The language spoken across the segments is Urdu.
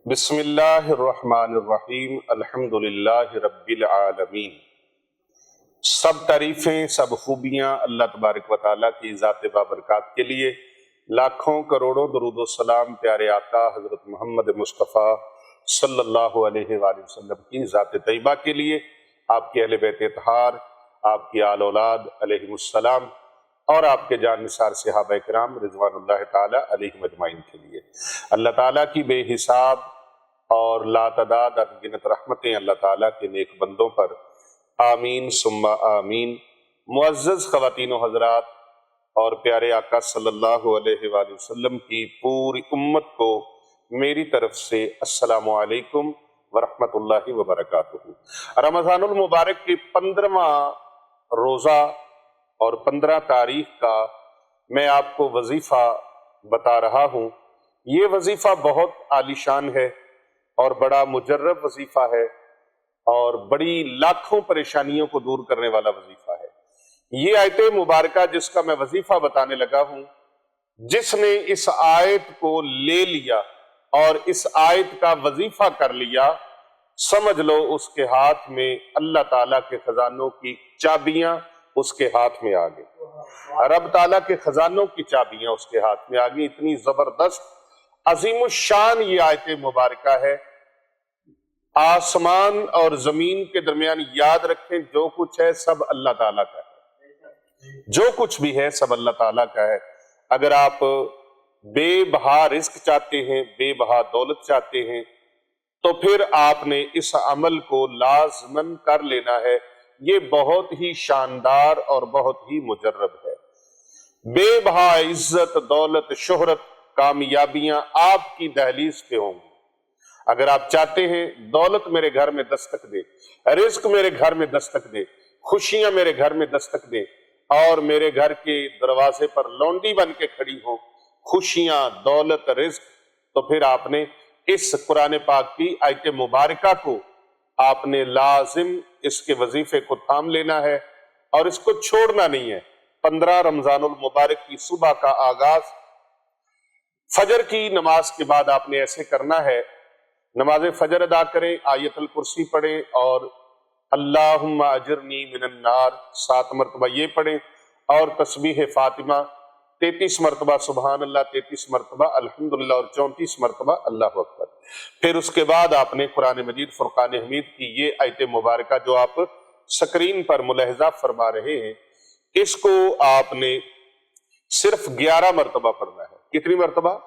بسم اللہ الرحمن الرحیم الحمدللہ رب العالمین۔ سب تعریفیں، سب خوبیاں اللہ تبارک و تعالیٰ کی ذات بابرکات کے لیے، لاکھوں کروڑوں درود و سلام پیارے آقا حضرت محمد مصطفیٰ صلی اللہ علیہ وآلہ وسلم کی ذات طیبہ کے لیے، آپ کے اہل بیت اطہار، آپ کی آل اولاد علیہم السلام، اور آپ کے جان نثار صحابہ کرام رضوان اللہ تعالیٰ علیہم اجمعین کے لیے۔ اللہ تعالیٰ کی بے حساب اور لا تعداد انگنت رحمتیں اللہ تعالیٰ کے نیک بندوں پر آمین ثم آمین۔ معزز خواتین و حضرات اور پیارے آقا صلی اللہ علیہ وآلہ وسلم کی پوری امت کو میری طرف سے السلام علیکم ورحمۃ اللہ وبرکاتہ۔ رمضان المبارک کی 15واں روزہ اور 15 تاریخ کا میں آپ کو وظیفہ بتا رہا ہوں۔ یہ وظیفہ بہت عالیشان ہے اور بڑا مجرب وظیفہ ہے اور بڑی لاکھوں پریشانیوں کو دور کرنے والا وظیفہ ہے۔ یہ آیت مبارکہ جس کا میں وظیفہ بتانے لگا ہوں، جس نے اس آیت کو لے لیا اور اس آیت کا وظیفہ کر لیا، سمجھ لو اس کے ہاتھ میں اللہ تعالیٰ کے خزانوں کی چابیاں اس کے ہاتھ میں آ گئی۔ رب تعالیٰ کے خزانوں کی چابیاں اس کے ہاتھ میں آ گئی۔ اتنی زبردست عظیم الشان یہ آیت مبارکہ ہے۔ آسمان اور زمین کے درمیان یاد رکھیں، جو کچھ ہے سب اللہ تعالیٰ کا ہے، جو کچھ بھی ہے سب اللہ تعالیٰ کا ہے۔ اگر آپ بے بہا رزق چاہتے ہیں، بے بہا دولت چاہتے ہیں، تو پھر آپ نے اس عمل کو لازماً کر لینا ہے۔ یہ بہت ہی شاندار اور بہت ہی مجرب ہے۔ بے بہا عزت، دولت، شہرت، کامیابیاں آپ کی دہلیز پہ ہوں گی۔ اگر آپ چاہتے ہیں دولت میرے گھر میں دستک دے، رزق میرے گھر میں دستک دے، خوشیاں میرے گھر میں دستک دے، اور میرے گھر کے دروازے پر لونڈی بن کے کھڑی ہو، خوشیاں، دولت، رزق، تو پھر آپ نے اس قرآن پاک کی آیت مبارکہ کو آپ نے لازم اس کے وظیفے کو تھام لینا ہے اور اس کو چھوڑنا نہیں ہے۔ 15 رمضان المبارک کی صبح کا آغاز فجر کی نماز کے بعد آپ نے ایسے کرنا ہے۔ نماز فجر ادا کریں، آیت الکرسی پڑھیں اور اللہم اجرنی من النار 7 مرتبہ یہ پڑھیں، اور تسبیح فاطمہ 33 مرتبہ سبحان اللہ، 33 مرتبہ الحمدللہ اور 34 مرتبہ اللہ اکبر۔ پھر اس کے بعد آپ نے قرآن مجید فرقان حمید کی یہ آیت مبارکہ جو آپ سکرین پر ملاحظہ فرما رہے ہیں، اس کو آپ نے صرف 11 مرتبہ پڑھنا ہے۔ کتنی مرتبہ؟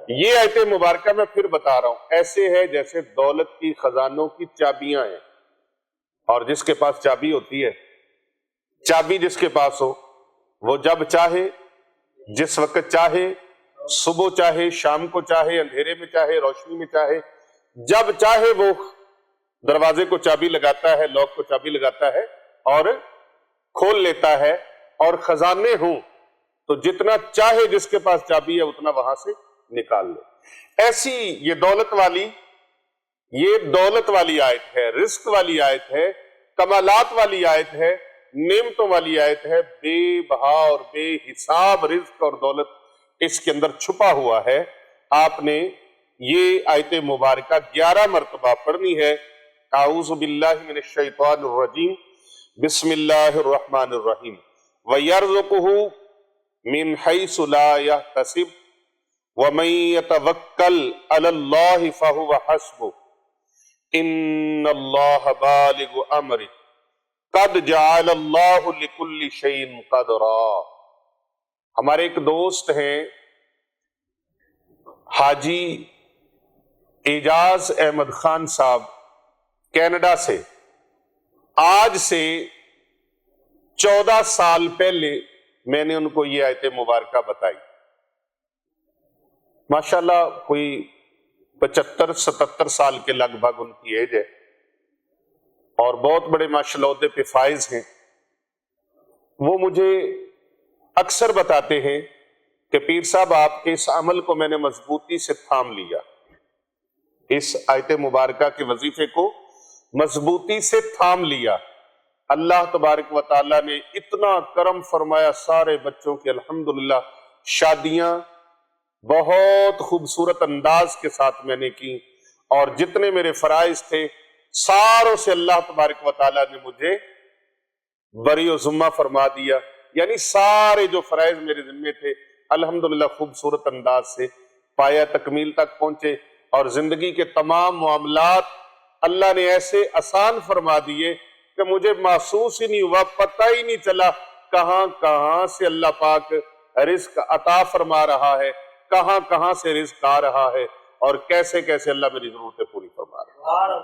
یہ آیت مبارکہ میں پھر بتا رہا ہوں، ایسے ہے جیسے دولت کی خزانوں کی چابیاں ہیں، اور جس کے پاس چابی ہوتی ہے، چابی جس کے پاس ہو، وہ جب چاہے، جس وقت چاہے، صبح چاہے، شام کو چاہے، اندھیرے میں چاہے، روشنی میں چاہے، جب چاہے وہ دروازے کو چابی لگاتا ہے، لاک کو چابی لگاتا ہے اور کھول لیتا ہے، اور خزانے ہوں تو جتنا چاہے جس کے پاس چابی ہے اتنا وہاں سے نکال لے۔ ایسی یہ دولت والی آیت ہے، رزق والی آیت ہے، کمالات والی آیت ہے، نعمتوں والی آیت ہے۔ بے بہا اور بے حساب رزق اور دولت اس کے اندر چھپا ہوا ہے۔ آپ نے یہ آیت مبارکہ 11 مرتبہ پڑھنی ہے۔ اعوذ باللہ من الشیطان الرجیم، بسم اللہ الرحمن الرحیم۔ وَيَرْزُقُهُ مِنْ حَيْثُ لَا يَحْتَسِبُ وَمَنْ يَتَوَكَّلْ عَلَى اللَّهِ فَهُوَ حَسْبُهُ إِنَّ اللَّهَ بَالِغُ أَمْرِهِ قَدْ جَعَلَ اللَّهُ لِكُلِّ شَيْءٍ قَدْرًا۔ ہمارے ایک دوست ہیں حاجی اعجاز احمد خان صاحب، کینیڈا سے۔ آج سے 14 سال پہلے میں نے ان کو یہ آیت مبارکہ بتائی۔ ماشاءاللہ کوئی 75-77 سال کے لگ بھگ ان کی ایج ہے، اور بہت بڑے ماشاءاللہ عہدے پہ فائز ہیں۔ وہ مجھے اکثر بتاتے ہیں کہ پیر صاحب آپ کے اس عمل کو میں نے مضبوطی سے تھام لیا، اس آیت مبارکہ کے وظیفے کو مضبوطی سے تھام لیا۔ اللہ تبارک و تعالیٰ نے اتنا کرم فرمایا، سارے بچوں کی الحمدللہ شادیاں بہت خوبصورت انداز کے ساتھ میں نے کی، اور جتنے میرے فرائض تھے ساروں سے اللہ تبارک و تعالیٰ نے مجھے بری و ذمہ فرما دیا، یعنی سارے جو فرائض میرے ذمے تھے الحمدللہ خوبصورت انداز سے پایا تکمیل تک پہنچے، اور زندگی کے تمام معاملات اللہ نے ایسے آسان فرما دیے کہ مجھے محسوس ہی نہیں ہوا، پتہ ہی نہیں چلا کہاں کہاں سے اللہ پاک رزق عطا فرما رہا ہے، کہاں کہاں سے رزق آ رہا ہے، اور کیسے کیسے اللہ میری ضرورتیں پوری فرما رہا ہے۔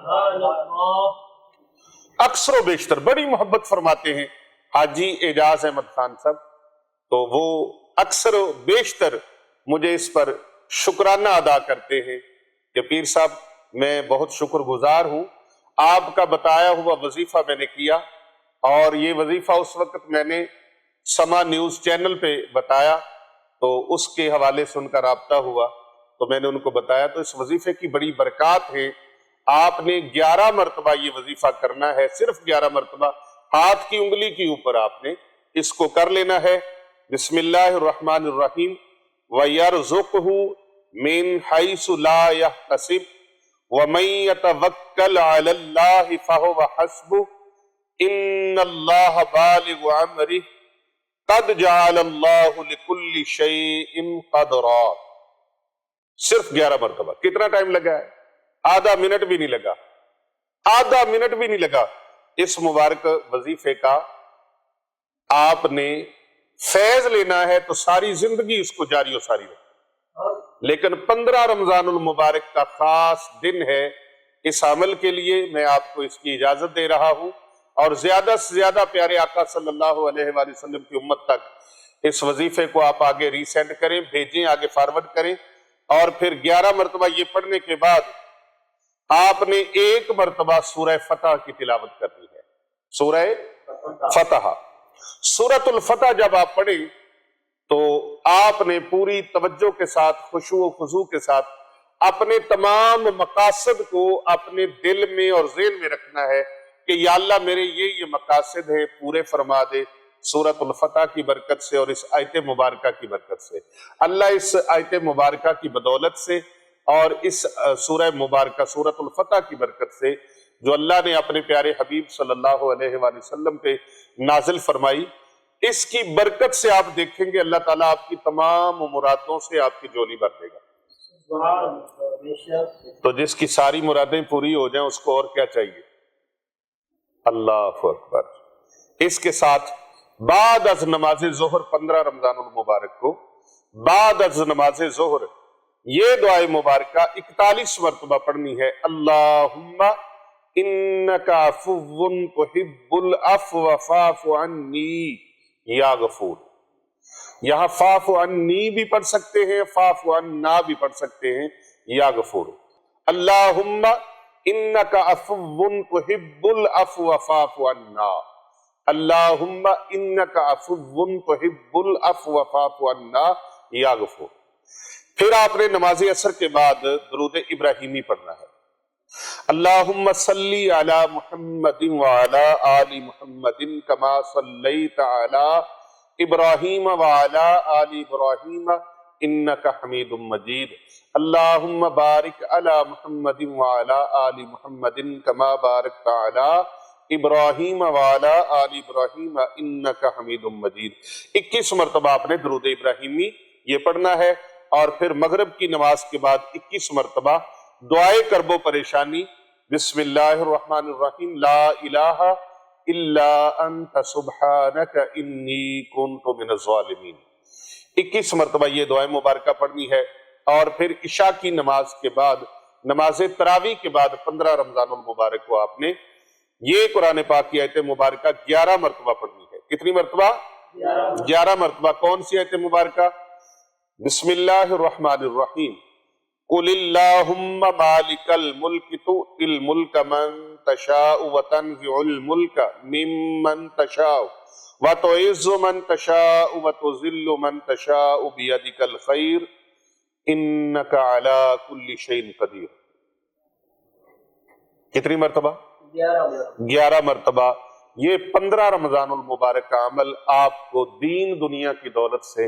اکثر و بیشتر بڑی محبت فرماتے ہیں حاجی اعجاز احمد خان صاحب، تو وہ اکثر و بیشتر مجھے اس پر شکرانہ ادا کرتے ہیں کہ پیر صاحب میں بہت شکر گزار ہوں، آپ کا بتایا ہوا وظیفہ میں نے کیا، اور یہ وظیفہ اس وقت میں نے سما نیوز چینل پہ بتایا، تو اس کے حوالے سے ان کا رابطہ ہوا، تو میں نے ان کو بتایا، تو اس وظیفے کی بڑی برکات ہے۔ آپ نے 11 مرتبہ یہ وظیفہ کرنا ہے، صرف 11 مرتبہ، ہاتھ کی انگلی کے اوپر آپ نے اس کو کر لینا ہے۔ بسم اللہ الرحمن الرحیم، وَيَرْزُقْهُ مِنْ حَيْثُ لَا يَحْتَسِبُ وَمَنْ يَتَوَكَّلْ عَلَى اللَّهِ فَهُوَ حَسْبُهُ إِنَّ اللَّهَ بَالِغُ أَمْرِهِ قَدْ جَعَلَ اللَّهُ لِكُلِّ شَيْءٍ قَدْرًا۔ صرف 11 مرتبہ۔ کتنا ٹائم لگا ہے؟ آدھا منٹ بھی نہیں لگا، آدھا منٹ بھی نہیں لگا۔ اس مبارک وظیفے کا آپ نے فیض لینا ہے تو ساری زندگی اس کو جاری و ساری رکھیں، لیکن 15 رمضان المبارک کا خاص دن ہے، اس عمل کے لیے میں آپ کو اس کی اجازت دے رہا ہوں، اور زیادہ سے زیادہ پیارے آقا صلی اللہ علیہ وآلہ وسلم کی امت تک اس وظیفے کو آپ آگے ری سینڈ کریں، بھیجیں، آگے فارورڈ کریں، اور پھر 11 مرتبہ یہ پڑھنے کے بعد آپ نے ایک مرتبہ سورہ فتح کی تلاوت کرنی ہے۔ سورہ فتح، سورۃ الفتح جب آپ پڑھیں تو آپ نے پوری توجہ کے ساتھ، خشوع و خضوع کے ساتھ اپنے تمام مقاصد کو اپنے دل میں اور ذہن میں رکھنا ہے کہ یا اللہ میرے یہ مقاصد ہیں، پورے فرما دے سورۃ الفتح کی برکت سے اور اس آیت مبارکہ کی برکت سے۔ اللہ اس آیت مبارکہ کی بدولت سے اور اس سورہ مبارکہ سورۃ الفتح کی برکت سے جو اللہ نے اپنے پیارے حبیب صلی اللہ علیہ وآلہ وسلم پہ نازل فرمائی، اس کی برکت سے آپ دیکھیں گے اللہ تعالیٰ آپ کی تمام مرادوں سے آپ کی جولی بھر دے گا۔ تو جس کی ساری مرادیں پوری ہو جائیں اس کو اور کیا چاہیے؟ اللہ اکبر۔ اس کے ساتھ بعد از نماز ظہر 15 رمضان المبارک کو بعد از نماز ظہر یہ دعائے مبارکہ 41 مرتبہ پڑھنی ہے۔ اللہم انکا عفو تحب العفو فاعف عنی یا غفور۔ یہاں فاعف عنی بھی پڑھ سکتے ہیں، فاعف عنا بھی پڑھ سکتے ہیں، یا غفور۔ اللہم انکا عفو تحب العفو فاعف عنا، اللہم انکا عفو تحب العفو فاعف عنا یا غفور۔ پھر آپ نے نماز عصر کے بعد درود ابراہیمی پڑھنا ہے۔ اللہم صلی علی محمد وعلی آل محمد کما صلیت علی ابراہیم وعلی آل ابراہیم انک حمید مجید۔ اللہم بارک علی محمد وعلی آل محمد کما بارکت علی ابراہیم وعلی آل ابراہیم انک حمید مجید۔ 21 مرتبہ آپ نے درود ابراہیمی یہ پڑھنا ہے، اور پھر مغرب کی نماز کے بعد 21 مرتبہ دعائے کرب و پریشانی، بسم اللہ الرحمن الرحیم، لا الہ الا انت سبحانک انی کنت من الظالمین، 21 مرتبہ یہ دعائے مبارکہ پڑھنی ہے۔ اور پھر عشاء کی نماز کے بعد، نماز تراویح کے بعد 15 رمضان المبارک کو آپ نے یہ قرآن پاک کی آیت مبارکہ 11 مرتبہ پڑھنی ہے۔ کتنی مرتبہ؟ 11 مرتبہ۔ کون سی آیت مبارکہ؟ بسم اللہ الرحمن الرحیم، قل اللہم مالک الملک تؤتی الملک من تشاء وتنزع الملک ممن تشاء وتعز من تشاء وتذل من تشاء بیدک الخیر انک علی کل شیء قدیر۔ کتنی مرتبہ؟ 11 مرتبہ۔ یہ 15 رمضان المبارک کا عمل آپ کو دین دنیا کی دولت سے